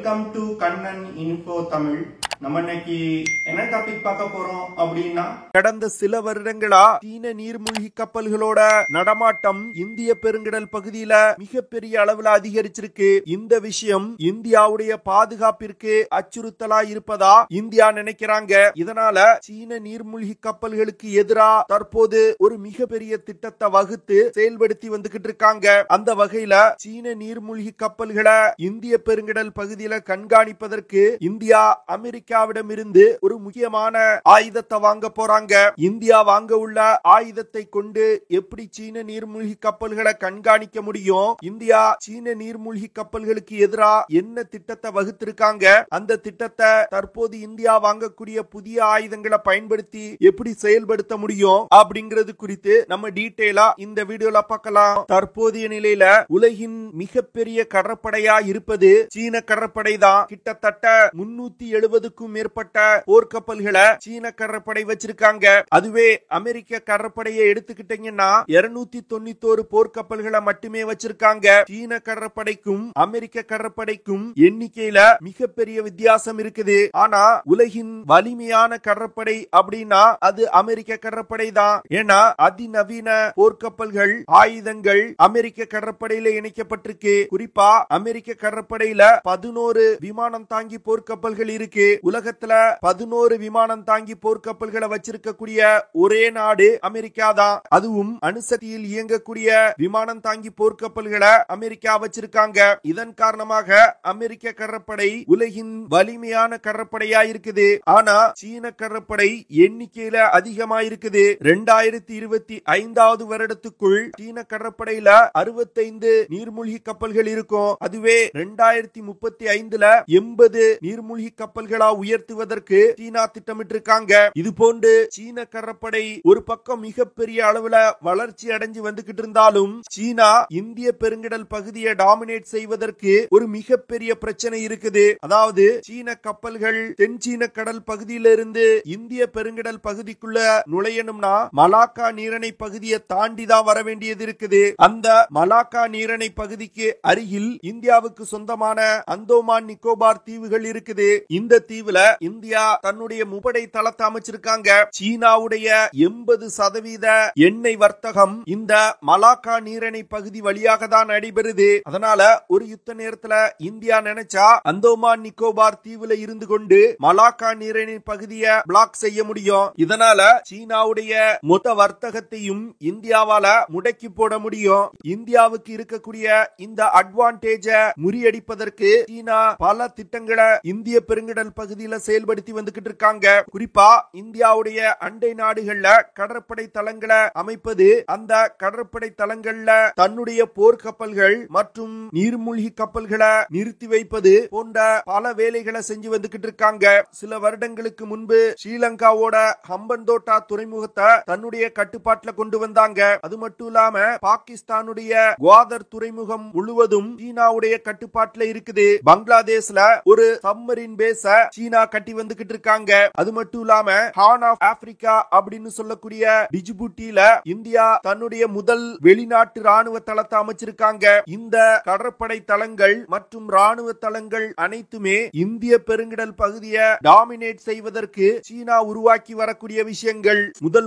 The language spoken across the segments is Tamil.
Welcome to Kannan info Tamil. நம்ம இன்னைக்கு என்ன டாபிக் பார்க்க போறோம் அப்படின்னா, கடந்த சில வருடங்களா சீன நீர்மூழ்கி கப்பல்களோட நடமாட்டம் இந்திய பெருங்கடல் பகுதியில மிகப்பெரிய அளவுல அதிகரிச்சிருக்கு. இந்த விஷயம் இந்தியாவுடைய பாதுகாப்பிற்கு அச்சுறுத்தலா இருப்பதா இந்தியா நினைக்கிறாங்க. இதனால சீன நீர்மூழ்கி கப்பல்களுக்கு எதிராக தற்போது ஒரு மிகப்பெரிய திட்டத்தை வகுத்து செயல்படுத்தி வந்துகிட்டு இருக்காங்க. அந்த வகையில சீன நீர்மூழ்கி கப்பல்களை இந்திய பெருங்கடல் பகுதியில கண்காணிப்பதற்கு இந்தியா அமெரிக்காவிடம் இருந்து ஒரு முக்கியமான ஆயுதத்தை வாங்க போறாங்க. இந்தியா வாங்க உள்ள ஆயுதத்தை கொண்டு எப்படி சீன நீர்மூழ்கி கப்பல்களை கண்காணிக்க முடியும், இந்தியா சீன நீர்மூழ்கி கப்பல்களுக்கு எதிராக என்ன திட்டத்தை வகுத்திருக்காங்க, அந்த திட்டத்தை தற்போது இந்தியா வாங்கக்கூடிய புதிய ஆயுதங்களை பயன்படுத்தி எப்படி செயல்படுத்த முடியும் அப்படிங்கிறது குறித்து நம்ம டீடைலா இந்த வீடியோல பார்க்கலாம். தற்போதைய நிலையில உலகின் மிகப்பெரிய கடற்படையா இருப்பது சீன கடற்படை தான். கிட்டத்தட்ட 370க்கும் மேற்பட்ட போர்க்கப்பல்களை சீன கடற்படை வச்சிருக்காங்க. அதுவே அமெரிக்க கடற்படையை எடுத்துக்கிட்டீங்கன்னா 291 போர்க்கப்பல்களை மட்டுமே வச்சிருக்காங்க. சீன கடற்படைக்கும் அமெரிக்க கடற்படைக்கும் எண்ணிக்கையில மிகப்பெரிய வித்தியாசம் இருக்குது. ஆனா உலகின் வலிமையான கடற்படை அப்படின்னா அது அமெரிக்க கடற்படை தான். ஏன்னா அதிநவீன போர்க்கப்பல்கள் ஆயுதங்கள் அமெரிக்க கடற்படையில இணைக்கப்பட்டிருக்கு. குறிப்பா அமெரிக்க கடற்படையில 11 விமானம் தாங்கி போர்க்கப்பல்கள் இருக்கு. உலகத்துல 11 விமானம் தாங்கி போர்க்கப்பல்களை வச்சிருக்கக்கூடிய ஒரே நாடு அமெரிக்கா தான். அதுவும் அணுசக்தியில் இயங்கக்கூடிய விமானம் தாங்கி போர்க்கப்பல்களை அமெரிக்கா வச்சிருக்காங்க. இதன் காரணமாக அமெரிக்க கடற்படை உலகின் வலிமையான கடற்படையா இருக்குது. ஆனா சீன கடற்படை எண்ணிக்கையில அதிகமா இருக்குது. 2025வது வருடத்துக்குள் சீன கடற்படையில 65 நீர்மூழ்கி கப்பல்கள் இருக்கும். அதுவே 2035ல 80 நீர்மூழ்கி கப்பல்களா உயர்த்துவதற்கு சீனா திட்டமிட்டிருக்காங்க. இது போன்று சீன கடற்படை ஒரு பக்கம் மிகப்பெரிய அளவுல வளர்ச்சி அடைஞ்சு வந்துகிட்டு இருந்தாலும் சீனா இந்திய பெருங்கடல் பகுதியை டாமினேட் செய்வதற்கு ஒரு மிகப்பெரிய பிரச்சனை இருக்குது. அதாவது சீன கப்பல்கள் தென் சீன கடல் பகுதியிலிருந்து இந்திய பெருங்கடல் பகுதிக்குள்ள நுழையணும்னா மலாக்கா நீரிணை பகுதியை தாண்டி தான் வர வேண்டியது இருக்குது. அந்த மலாக்கா நீரிணை பகுதிக்கு அருகில் இந்தியாவுக்கு சொந்தமான அந்தோமான் நிக்கோபார் தீவுகள் இருக்குது. இந்த தீவுல இந்தியா தன்னுடைய முப்படை தளத்தை அமைச்சிருக்காங்க. சீனாவுடைய 80% எண்ணெய் வர்த்தகம் இந்த மலாக்கா நீரிணை பகுதி வழியாக தான் நடைபெறுது. அதனால ஒரு யுத்த நேரத்துல இந்தியா நினைச்சா அந்தோமான் நிக்கோபார் தீவுல இருந்து கொண்டு மலாக்கா நீரிணை பகுதியை பிளாக் செய்ய முடியும். இதனால சீனாவுடைய மொத்த வர்த்தகத்தையும் இந்தியாவால முடக்கி போட முடியும். இந்தியாவுக்கு இருக்கக்கூடிய இந்த அட்வான்டேஜ முறியடிப்பதற்கு சீனா பல திட்டங்களை இந்திய பெருங்கடல் பகுதியில செயல்படுத்தி வந்துகிட்டு இருக்காங்க. குறிப்பா இந்தியாவுடைய அண்டை நாடுகள்ல கடற்படை தளங்களை அமைப்பது, அந்த கடற்படை தளங்கள்ல தன்னுடைய போர்க்கப்பல்கள் மற்றும் நீர்மூழ்கி கப்பல்களை நிறுத்தி வைப்பது போன்ற பல வேலைகளை செஞ்சு வந்துகிட்டு இருக்காங்க. சில வருடங்களுக்கு முன்பு ஸ்ரீலங்காவோட ஹம்பன்தோட்டா துறைமுகத்தை தன்னுடைய கட்டுப்பாட்டுல கொண்டு வந்தாங்க. அது மட்டும் இல்லாம பாகிஸ்தானுடைய குவாதர் துறைமுகம் முழுவதும் சீனாவுடைய கட்டுப்பாட்டுல இருக்குது. பங்களாதேஷ்ல ஒரு சப்மரீன் பேஸ சீனா கட்டி வந்துகிட்டு இருக்காங்க. அது மட்டும் இல்லாம ஹார்ன் ஆஃப் ஆப்பிரிக்கா அப்படின்னு சொல்லக்கூடிய டிஜிபுட்டில இந்தியா தன்னுடைய முதல் வெளிநாட்டு ராணுவ தளத்தை அமைச்சிருக்காங்க. இந்த கடற்படை தளங்கள் மற்றும் ராணுவ தளங்கள் அனைத்துமே இந்திய பெருங்கடல் பகுதியை டாமினேட் செய்வதற்கு சீனா உருவாக்கி வரக்கூடிய விஷயங்கள்.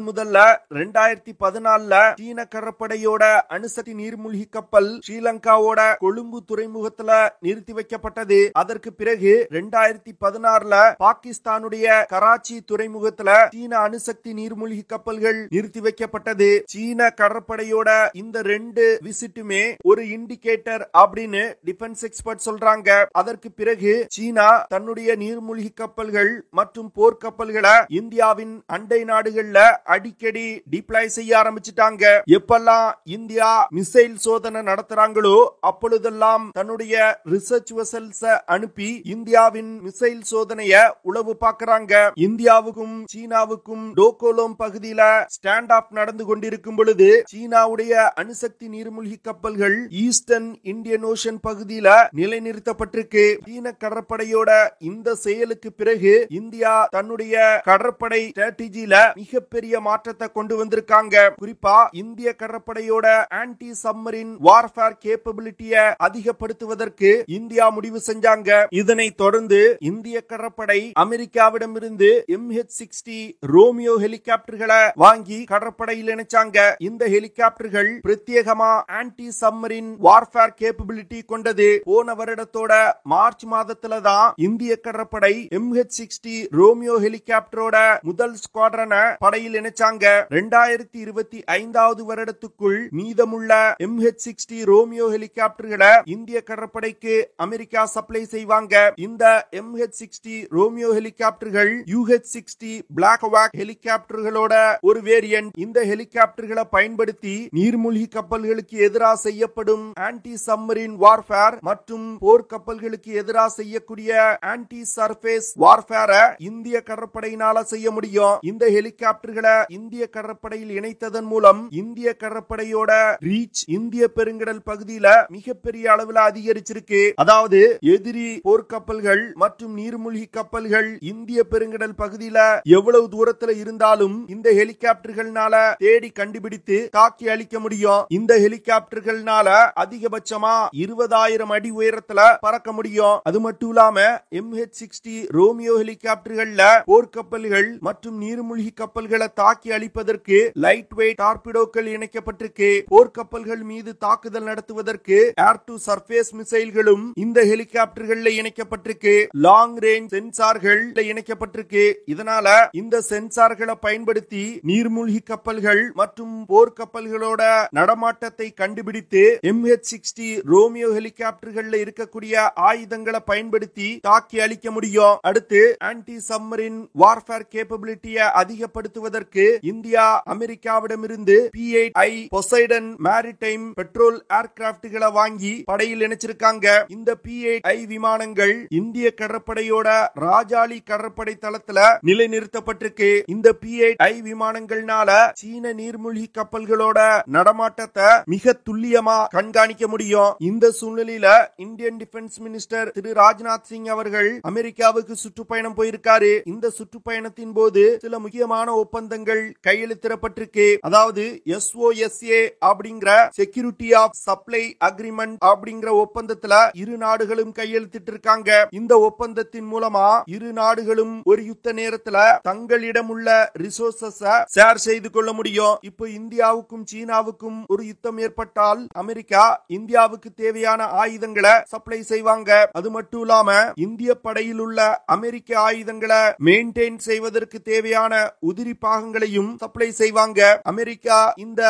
முதல்ல 2014ல சீன கடற்படையோட அணுசக்தி நீர்மூழ்கி கப்பல் ஸ்ரீலங்காவோட கொழும்பு துறைமுகத்துல நிறுத்தி வைக்கப்பட்டது. அதற்கு பிறகு 2016ல பாகிஸ்தானுடைய கராச்சி துறைமுகத்துல சீன அணுசக்தி நீர்மூழ்கி கப்பல்கள் நிறுத்தி வைக்கப்பட்டது. சீன கடற்படையோட இந்த 2 விசிட்டுமே ஒரு இண்டிகேட்டர் அப்படின்னு டிஃபென்ஸ் எக்ஸ்பர்ட் சொல்றாங்க. அதற்கு பிறகு சீனா தன்னுடைய நீர்மூழ்கி கப்பல்கள் மற்றும் போர்க்கப்பல்களை இந்தியாவின் அண்டை நாடுகள்ல அடிக்கடி டிப்ளாய் செய்ய ஆரம்பிச்சிட்டாங்க. எப்பெல்லாம் இந்தியா மிசைல் சோதனை நடத்துறாங்களோ அப்பொழுதெல்லாம் தன்னுடைய ரிசர்ச் வெசல்ஸ் அனுப்பி இந்தியாவின் மிசைல் சோதனை சோதனைய உளவு பாக்குறாங்க. இந்தியாவுக்கும் சீனாவுக்கும் டோகோலோம் பகுதியில ஸ்டாண்ட் ஆஃப் நடந்து கொண்டிருக்கும் பொழுது சீனாவுடைய அணுசக்தி நீர்மூழ்கி கப்பல்கள் ஈஸ்டர்ன் இந்தியன் ஓஷன் பகுதியில நிலைநிறுத்தப்பட்டிருக்கு. சீன கடற்படையோட இந்த செயலுக்கு பிறகு இந்தியா தன்னுடைய கடற்படை ஸ்ட்ராட்டஜில மிகப்பெரிய மாற்றத்தை கொண்டு வந்திருக்காங்க. குறிப்பா இந்திய கடற்படையோட ஆன்டி சப்மரின் வார்ஃபேர் கேப்பபிலிட்டிய அதிகப்படுத்துவதற்கு இந்தியா முடிவு செஞ்சாங்க. இதனை தொடர்ந்து இந்திய கடற்படை அமெரிக்காவிடமிருந்து MH-60 ரோமியோ ஹெலிகாப்டர்களை வாங்கி கடற்படையில் இணைச்சாங்க. இந்த ஹெலிகாப்டர்கள் பிரத்யேகமா ஆன்டி சப்மரின் வார்ஃபேர் கேப்பபிலிட்டி கொண்டது. போன வருடத்தோட மார்ச் மாதத்துல தான் இந்திய கடற்படை MH-60 ரோமியோ ஹெலிகாப்டரோட முதல் ஸ்குவாட்ரனை படையில் இணைச்சாங்க. 2025 வருடத்துக்குள் மீதமுள்ள MH-60 ரோமியோ ஹெலிகாப்டர்களை இந்திய கடற்படைக்கு அமெரிக்கா சப்ளை செய்வாங்க. இந்த MH-60 ரோமியோ ஹெலிகாப்டர்கள் UH-60 பிளாக் ஹாக் ஹெலிகாப்டர்களோட ஒரு வேரியன்ட். இந்த ஹெலிகாப்டர்களை பயன்படுத்தி நீர்மூழ்கி கப்பல்களுக்கு எதிராக செய்யப்படும் ஆன்டி சப்மரின் வார்ஃபேர் மற்றும் போர் கப்பல்களுக்கு எதிராக செய்யக்கூடிய ஆன்டி சர்ஃபேஸ் வார்ஃபேரை இந்திய கடற்படையினால செய்ய முடியும். இந்த ஹெலிகாப்டர்களை இந்திய கடற்படையில் இணைத்ததன் மூலம் இந்திய கடற்படையோட ரீச் இந்திய பெருங்கடல் பகுதியில மிகப்பெரிய அளவில் அதிகரிச்சிருக்கு. அதாவது எதிரி போர்க்கப்பல்கள் மற்றும் நீர்மூழ்கி கப்பல்கள் இந்திய பெருங்கடல் பகுதியில எவ்வளவு தூரத்துல இருந்தாலும் இந்த ஹெலிகாப்டர்கள்னால தேடி கண்டுபிடித்து தாக்கி அளிக்க முடியும். இந்த ஹெலிகாப்டர்கள்னால அதிகபட்சமா 20,000 அடி உயரத்துல பறக்க முடியும். அது மட்டும் இல்லாம MH-60 ரோமியோ ஹெலிகாப்டர்கள்ல போர்க்கப்பல்கள் மற்றும் நீர்மூழ்கி கப்பல்களை தாக்கி அளிப்பதற்கு லைட் வெயிட் டார்பிடோக்கள் இணைக்கப்பட்டிருக்கு. போர்க்கப்பல்கள் மீது தாக்குதல் நடத்துவதற்கு ஏர் டு சர்ஃபேஸ் மிசைல்களும் இந்த ஹெலிகாப்டர்கள்ல இணைக்கப்பட்டிருக்கு. லாங் ரேஞ்ச் சென்சார்கள் இணைக்கப்பட்டிருக்கு. இதனால இந்த சென்சார்களை பயன்படுத்தி நீர்மூழ்கி கப்பல்கள் மற்றும் போர்க்கப்பல்களோட நடமாட்டத்தை கண்டுபிடித்து MH-60 ரோமியோ ஹெலிகாப்டர்கள்ல இருக்கக்கூடிய ஆயுதங்களை பயன்படுத்தி தாக்கி அளிக்க முடியும். அடுத்து ஆன்டி சப்மரின் வார்ஃபேர் கேப்பபிலிட்டியை அதிகப்படுத்துவதற்கு இந்தியா அமெரிக்காவிடமிருந்து P-8I பொசைடன் மேரிடைம் பெட்ரோல் ஏர்கிராப்ட்களை வாங்கி படையில் இணைச்சிருக்காங்க. இந்த P-8I விமானங்கள் இந்திய கடற்படையோட ராஜாளி கடற்படை தளத்துல நிலைநிறுத்தப்பட்டிருக்கு. இந்த P-8I விமானங்கள்னால சீன நீர்மூழ்கி கப்பல்களோட நடமாட்டத்தை மிக துல்லியமா கண்காணிக்க முடியும். இந்த சூழ்நிலையில இந்தியன் டிஃபென்ஸ் மினிஸ்டர் திரு ராஜ்நாத் சிங் அவர்கள் அமெரிக்காவுக்கு சுற்றுப்பயணம் போயிருக்காரு. இந்த சுற்றுப்பயணத்தின் போது சில முக்கியமான ஒப்பந்தங்கள் கையெழுத்திடப்பட்டிருக்கு. அதாவது SOSA அப்படிங்கிற செக்யூரிட்டி ஆஃப் சப்ளை அக்ரிமெண்ட் அப்படிங்கிற ஒப்பந்தத்துல இரு நாடுகளும் கையெழுத்திட்டு இருக்காங்க. இந்த ஒப்பந்தத்தின் மூலமா இரு நாடுகளும் ஒரு யுத்த நேரத்துல தங்களிடம் உள்ள ரிசோர்சஸ் ஷேர் செய்து கொள்ள முடியும். இப்போ இந்தியாவுக்கும் சீனாவுக்கும் ஒரு யுத்தம் ஏற்பட்டால் அமெரிக்கா இந்தியாவுக்கு தேவையான ஆயுதங்களை சப்ளை செய்வாங்க. அது மட்டும் இல்லாம இந்திய படையில் உள்ள அமெரிக்க ஆயுதங்களை மெயின்டைன் செய்வதற்கு தேவையான உதிரி பாகங்களையும் சப்ளை செய்வாங்க. அமெரிக்கா இந்த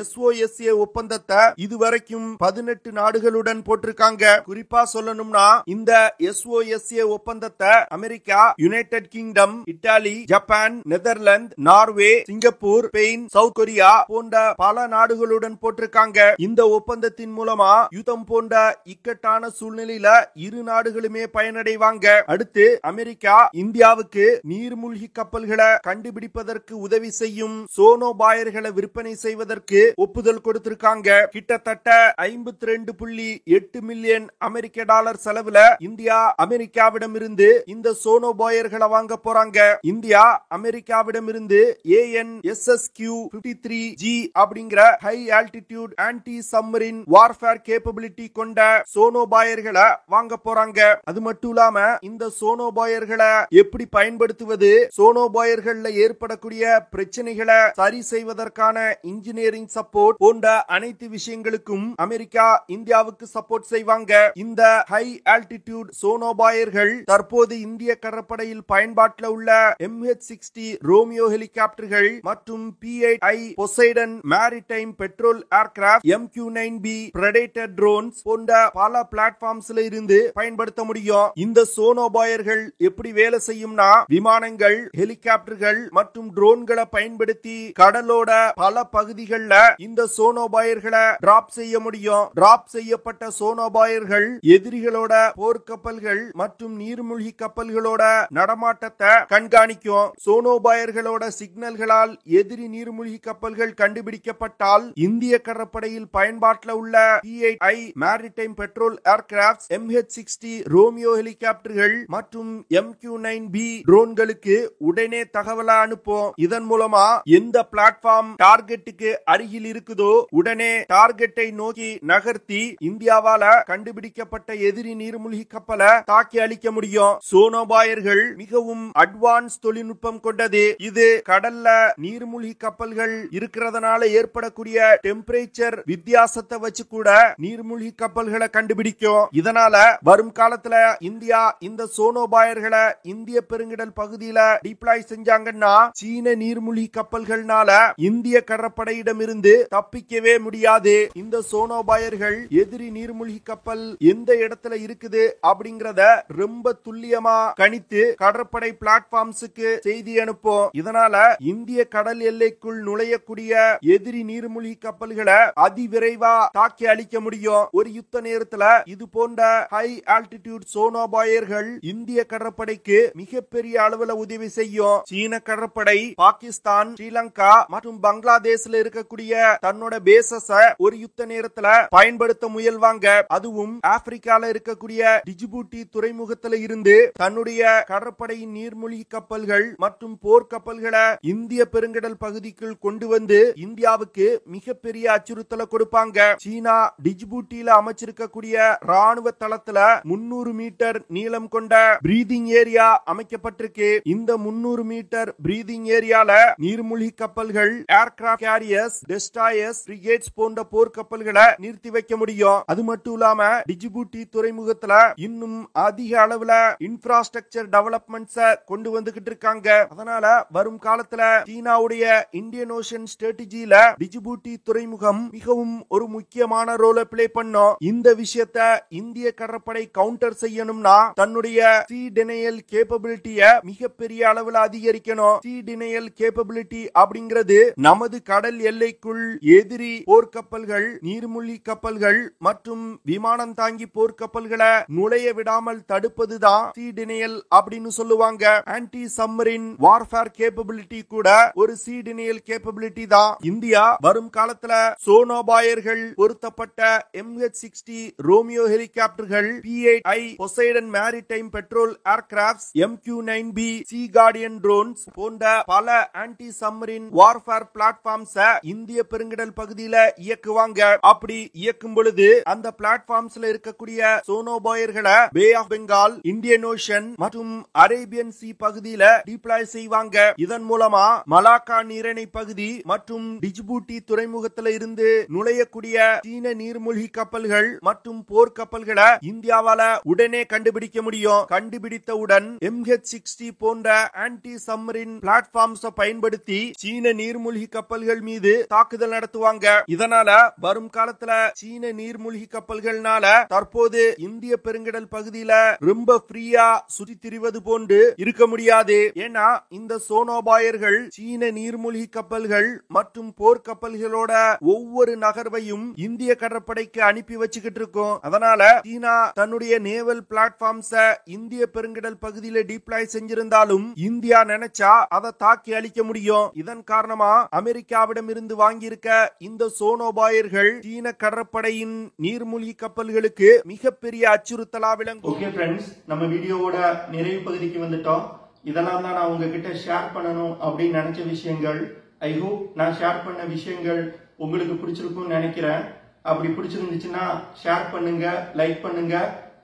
SOSA ஒப்பந்தத்தை இதுவரைக்கும் 18 நாடுகளுடன் போட்டிருக்காங்க. குறிப்பா சொல்லணும்னா இந்த SOSA ஒப்பந்தத்தை America, United kingdom, Italy, Japan, Netherlands, Norway, Singapore, Spain, south Korea போன்ற பல நாடுகளுடன் போட்டிருக்காங்க. இந்த ஒப்பந்தத்தின் மூலமா யுத்தம் போன்ற இக்கட்டான சூழ்நிலையில இரு நாடுகளுமே பயனடைவாங்க. அடுத்து அமெரிக்கா இந்தியாவுக்கு நீர்மூழ்கி கப்பல்களை கண்டுபிடிப்பதற்கு உதவி செய்யும் சோனோபாயர்களை விற்பனை செய்வதற்கு ஒப்புதல் கொடுத்திருக்காங்க. கிட்டத்தட்ட 52.8 மில்லியன் அமெரிக்க டாலர் செலவுல இந்தியா அமெரிக்காவிடமிருந்து இந்த சோனோபாயர்களை வாங்க போறாங்க. இந்தியா அமெரிக்காவிடமிருந்து AN/SSQ-53G அப்படிங்கிற high altitude anti submarine warfare capability கொண்ட சோனோபாயர்களை வாங்க போறாங்க. அது மட்டும் இல்லாம இந்த சோனோபாயர்களை எப்படி பயன்படுத்துவது, சோனோபாயர்கள்ல ஏற்படக்கூடிய பிரச்சனைகளை சரி செய்வதற்கான இன்ஜினியரிங் சப்போர்ட் போன்ற அனைத்து விஷயங்களுக்கும் அமெரிக்கா இந்தியாவுக்கு சப்போர்ட் செய்வாங்க. இந்த ஹை ஆல்டிடியூட் சோனோபாயர்கள் தற்போது இந்திய கடற்படையில் பயன்பாட்டில் உள்ள MH-60 ரோமியோ ஹெலிகாப்டர்கள் மற்றும் P-8I Poseidon maritime petrol aircraft, MQ-9B predator drones போன்ற பல பிளாட்ஃபார்ம்ஸ்ல இருந்து பயன்படுத்த முடியும். இந்த சோனோபாயர்கள் எப்படி வேலை செய்யும்னா விமானங்கள், ஹெலிகாப்டர்கள் மற்றும் ட்ரோன்களை பயன்படுத்தி கடலோட பல பகுதிகளில் இந்த சோனோபாயர்களை டிராப் செய்ய முடியும். டிராப் செய்யப்பட்ட சோனோபாயர்கள் எதிரிகளோட போர்க்கப்பல்கள் மற்றும் நீர்மூழ்கி கப்பல்களோட நடமாட்டத்தை கண்காணிக்கும். சோனோபாயர்களோட சிக்னல்களால் எதிரி நீர்மூழ்கி கப்பல்கள் கண்டுபிடிக்கப்பட்டால் இந்திய கடற்படையில் பயன்பாட்டில் உள்ள P-8I maritime petrol aircraft, MH-60 Romeo ஹெலிகாப்டர்கள் மற்றும் MQ-9B ட்ரோன்களுக்கு உடனே தகவலை அனுப்பும். இதன் மூலமா எந்த பிளாட்ஃபார்ம் டார்கெட்டுக்கு அருகில் இருக்குதோ உடனே டார்கெட்டை நோக்கி நகர்த்தி இந்தியாவால கண்டுபிடிக்கப்பட்ட எதிரி நீர்மூழ்கி கப்பலை தாக்கி அழிக்க முடியும். சோனோபாயர்கள் மிகவும் அட்வான்ஸ் தொழில்நுட்பம் கொண்டது. இது கடல்ல நீர்மூழ்கி கப்பல்கள் இருக்கிறதுனால ஏற்படக்கூடிய டெம்பரேச்சர் வித்தியாசத்தை வச்சு கூட நீர்மூழ்கி கப்பல்களை கண்டுபிடிக்கும். இதனால வரும் காலத்துல இந்தியா இந்த சோனோபாயர்களை இந்திய பெருங்கடல் பகுதியில டிப்ளாய் செஞ்சாங்கன்னா சீன நீர்மூழ்கி கப்பல்கள்னால இந்திய கடற்படையிடமிருந்து தப்பிக்கவே முடியாது. இந்த சோனோபாயர்கள் எதிரி நீர்மூழ்கி கப்பல் எந்த இடத்துல இருக்குது அப்படிங்கறத ரொம்ப துல்லியமா கணித்து கடற்படை பிளாட்ஃபார்ம்ஸுக்கு செய்தி அனுப்பும். இதனால இந்திய கடல் எல்லைக்குள் நுழையக்கூடிய எதிரி நீர்மூழ்கி கப்பல்களை அதிவிரைவா தாக்கி அழிக்க முடியும். ஒரு யுத்த நேரத்துல இது போன்ற ஹை ஆல்டிடியூட் சோனோபாயர்கள் இந்திய கடற்படைக்கு மிகப்பெரிய அளவுல உதவி செய்யும். சீன கடற்படை பாகிஸ்தான், ஸ்ரீலங்கா மற்றும் பங்களாதேஷ்ல இருக்கக்கூடிய தன்னோட பேசஸ ஒரு யுத்த நேரத்துல பயன்படுத்த முயல்வாங்க. அதுவும் ஆப்பிரிக்கால இருக்கக்கூடிய டிஜிபூட்டி துறைமுகத்துல இருந்து தன்னுடைய கடற்படையின் நீர்மூழ்கி கப்பல்கள் மற்றும் போர் கப்பல்களை இந்திய பெருங்கடல் பகுதிக்குள் கொண்டு வந்து இந்தியாவுக்கு மிகப்பெரிய அச்சுறுத்தலை கொடுப்பாங்க. சீனா டிஜிபூட்டியில அமைச்சிருக்கக்கூடிய ராணுவ தளத்துல 300 மீட்டர் நீளம் கொண்ட பிரீதிங் ஏரியா அமைக்கப்பட்டிருக்கு. இந்த 300 மீட்டர் பிரீதிங் ஏரியால நீர்மூழ்கி கப்பல்கள், ஏர்கிராப்ட் கேரியர்ஸ், டெஸ்ட்ராயர்ஸ், ஃப்ரிகேட்ஸ் போன்ற போர் கப்பல்களை நிறுத்தி வைக்க முடியும். அது மட்டும் இல்லாம டிஜிபூட்டி துறைமுகத்துல இன்னும் அதிக அளவுல இன்ஃப்ராஸ்ட்ரக்சர் டெவலப்மெண்ட்ஸ கொண்டு வந்துகிட்டு இருக்காங்க. அதனால வரும் காலத்துல சீனாவுடைய இந்தியன் ஓஷன் ஸ்ட்ராட்டஜியில டிஜிபூட்டி துறைமுகம் மிகவும் ஒரு முக்கியமான ரோலை பிளே பண்ணும். இந்த விஷயத்தை இந்திய கடற்படை கவுண்டர் செய்யணும்னா தன்னுடைய சி டினையல் கேப்பபிலிட்டிய மிகப்பெரிய அளவுல அதிகரிக்கணும். சி டினையல் கேப்பபிலிட்டி அப்படிங்கிறது நமது கடல் எல்லைக்குள் எதிரி போர்க்கப்பல்கள், நீர்மூழ்கி கப்பல்கள் மற்றும் விமானம் தாங்கி போர்க்கப்பல்களை நுழைய விடாமல் தடுப்பதுதான் சி டினையல் அப்படின்னு சொல்லுவாங்க. ஆன்டி சப்மரின் வார்ஃபேர் கேப்பபிலிட்டி கூட ஒரு சி டினையல் கேப்பபிலிட்டி தான். இந்தியா வரும் காலத்துல சோனோபாயர்கள் பொருத்தப்பட்ட MH-60 ரோமியோ ஹெலிகாப்டர்கள், P-8I Poseidon maritime petrol aircraft, MQ-9B C Guardian drones போன்ற பல ஆன்டி சப்மரின் வார்ஃபேர் பிளாட்ஃபார்ம்ஸ் இந்திய பெருங்கடல் பகுதியில இயக்குவாங்க. அப்படி இயக்கும் பொழுது அந்த பிளாட்ஃபார்ம்ஸ்ல இருக்கக்கூடிய சோனோபாயர்களை bay of Bengal, Indian ocean மற்றும் அரேபியன் சி பகுதியில டிப்ளாய் செய்வாங்க. இதன் மூலமா மலாக்கா நீரிணை பகுதி மற்றும் டிஜிபூட்டி துறைமுகத்தில் இருந்து நுழையக்கூடிய சீன நீர்மூழ்கி கப்பல்கள் மற்றும் போர் கப்பல்களை இந்தியாவால உடனே கண்டுபிடிக்க முடியும். கண்டுபிடித்தவுடன் MH-60 போன்ற ஆன்டி சப்மரின் பிளாட்ஃபார்ம்ஸ் பயன்படுத்தி சீன நீர்மூழ்கி கப்பல்கள் மீது தாக்குதல் நடத்துவாங்க. இதனால வரும் காலத்துல சீன நீர்மூழ்கி கப்பல்கள்னால தற்போது இந்திய பெருங்கடல் பகுதியில ரொம்ப ஃப்ரீயா சுற்றி திரிவது போன்று இருக்க முடியாது. ஏன்னா இந்த சோனோபாயர்கள் சீன நீர்மூழ்கி கப்பல்கள் மற்றும் போர் கப்பல்களோட ஒவ்வொரு நகர்வையும் இந்திய கடற்படைக்கு அனுப்பி வச்சுக்கிட்டு இருக்கும். அதனால சீனா தன்னுடைய நேவல் பிளாட்ஃபார்ம்ஸ இந்திய பெருங்கடல் பகுதியில டிப்ளாய் செஞ்சிருந்தாலும் இந்தியா நினைச்சா அதை தாக்கி அழிக்க முடியும். இதன் காரணமா அமெரிக்காவிடம் இருந்து வாங்கியிருக்க இந்த சோனோபாயர்கள் சீன கடற்படையின் நீர்மூழ்கி கப்பல்களுக்கு மிகப்பெரிய அச்சுறுத்தலா விளங்கும். ஓகே ஃப்ரெண்ட்ஸ், நம்ம வீடியோவோட நிறைவு பகுதிக்கு வந்துட்டோம். இதெல்லாம் தான் நான் உங்ககிட்ட ஷேர் பண்ணணும் அப்படின்னு நினைச்ச விஷயங்கள். ஐ ஹோப் நான் ஷேர் பண்ண விஷயங்கள் உங்களுக்கு பிடிச்சிருக்கும்னு நினைக்கிறேன். அப்படி பிடிச்சிருந்துச்சுன்னா ஷேர் பண்ணுங்க, லைக் பண்ணுங்க,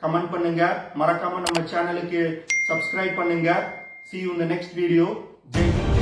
கமெண்ட் பண்ணுங்க. மறக்காம நம்ம சேனலுக்கு சப்ஸ்கிரைப் பண்ணுங்க. See you in the next video. Jai Hind.